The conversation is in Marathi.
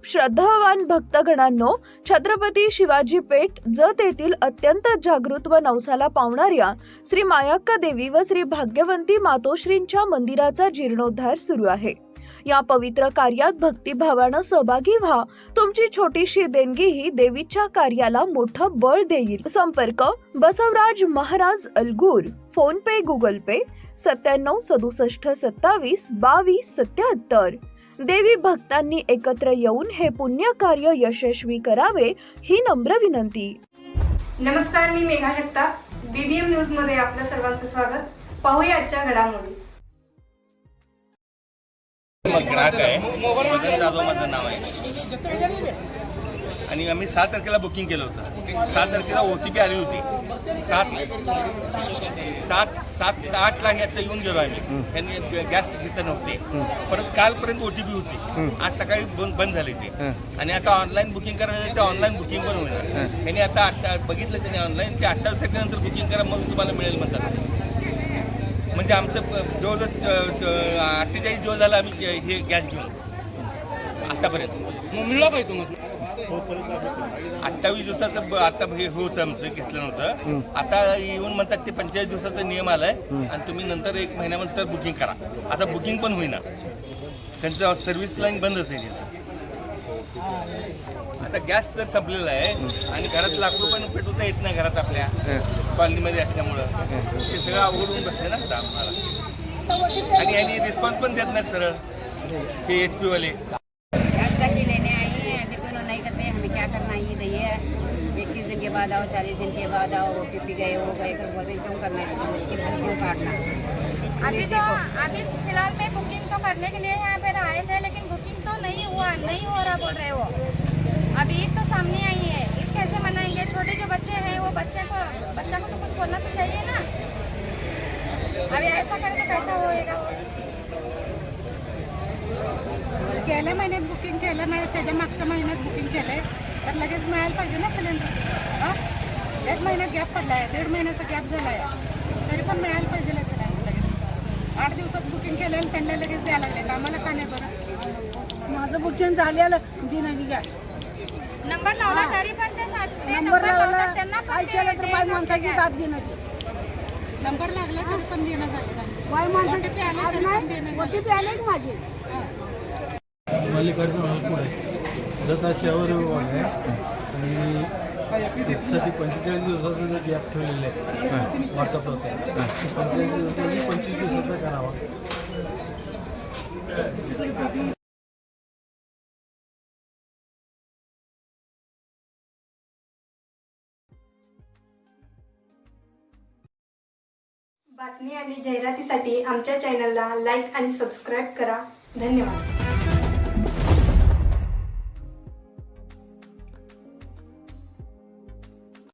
श्रद्धावान भक्तगणांनो, छत्रपती शिवाजी पेठ जत येथील अत्यंत जागृत व नवसाला पावणाऱ्या श्री मायाक्का देवी व श्री भाग्यवंती मातोश्रींच्या मंदिराचा जीर्णोद्धार सुरू आहे। या पवित्र कार्यात भक्तिभावानं सहभागी व्हा। तुमची छोटीशी देणगी ही देवीच्या कार्याला मोठं बळ देईल। संपर्क बसवराज महाराज अलगूर, फोन पे, गुगल पे 97 67 27 22 77। देवी भक्तांनी एकत्र येऊन हे पुण्य कार्य यशस्वी करावे ही नम्र विनंती। नमस्कार, मी मेघा जगताप, बीबीएम न्यूज मध्ये आपल्या सर्वांचं स्वागत। पाहूया आजच्या घडामोडी। ग्राहक आहे, मदन जाधव माझं नाव आहे आणि आम्ही 7 तारखेला बुकिंग केलं होतं। 7 तारखेला OTP आली होती। 7 ला आता येऊन गेलो आम्ही। त्यांनी गॅस घेतलं नव्हते, परत कालपर्यंत OTP होती, आज सकाळी बंद झाली ती। आणि आता ऑनलाईन बुकिंग करायला ते ऑनलाईन बुकिंग पण होणार। त्यांनी आता बघितलं त्यांनी ऑनलाईन ते 28 तारखेनंतर बुकिंग करा मग तुम्हाला मिळेल म्हणतात। म्हणजे आमचं जवळजवळ 48 दिवस झाला आम्ही हे गॅस घेऊन आतापर्यंत मिळला पाहिजे तुम्हाला। 28 दिवसाचं आता हे होतं आमचं, घेतलं नव्हतं। आता येऊन म्हणतात ते 45 दिवसाचा नियम आलाय आणि तुम्ही नंतर 1 महिन्यानंतर बुकिंग करा। आता बुकिंग पण होईना, त्यांचं सर्व्हिस लाईन बंद असेल याचं। आता गॅस तर संपलेला आहे आणि घरात लाकूड पण पेटवता येत नाही घरात आपल्या कॉलनीमध्ये असल्यामुळं ते सगळं अवघडून बसले ना आता आम्हाला। आणि यांनी रिस्पॉन्स पण देत नाही सरळ हे HP वाले। गैस टाकी लेने आई है, अभी दोनों नहीं करते, हमें क्या करना है? ये दैये 21 दिन के बाद आओ, 40 दिन के बाद आओ, OTP गए हो गए कर बोल रहे क्यों करना है? मुश्किल में क्यों काटना? अभी फिलहाल में बुकिंग तो करने के लिए यहाँ पे आए थे, लेकिन बुकिंग तो नहीं हो रहा बोल रहे वो। अभी ईद तो सामने आई है, ईद कैसे मनाएंगे? छोटे जो बच्चे हैं वो बच्चा को तो कुछ बोलना तो चाहिए ना। अभी ऐसा करें तो कैसा होएगा? गेल्या महिन्यात बुकिंग केलं नाही, त्याच्या मागच्या महिन्यात बुकिंग केलंय तर लगेच मिळायला पाहिजे ना सिलेंडर। 1 महिना गॅप पडलाय, 1.5 महिन्याचा गॅप झालाय, तरी पण मिळायला पाहिजे लगेच। 8 दिवसात बुकिंग केलेलं त्यांना लगेच द्यायला लागले, आम्हाला का नाही बरं? माझं बुकिंग झालेलं दिनाची गॅस नंबर लावला तरी पण ते नंबर लावला, त्यांना काय केलं तर बाय माणसाची दाद देण्याची। नंबर लागला तरी पण देणं झालं, बाय माणसाची आज नाही OTP आले की माझे। मल्लिकार्जुन अलगूर आहे, जत शहर विभाग आहे आणि त्यासाठी 45 दिवसाचा गॅप ठेवलेला आहे वाटपाचा। 45 दिवसाचा 25 दिवसाचा करावा। बातमी आणि जाहिरातीसाठी आमच्या चॅनलला लाईक आणि सबस्क्राईब करा। धन्यवाद।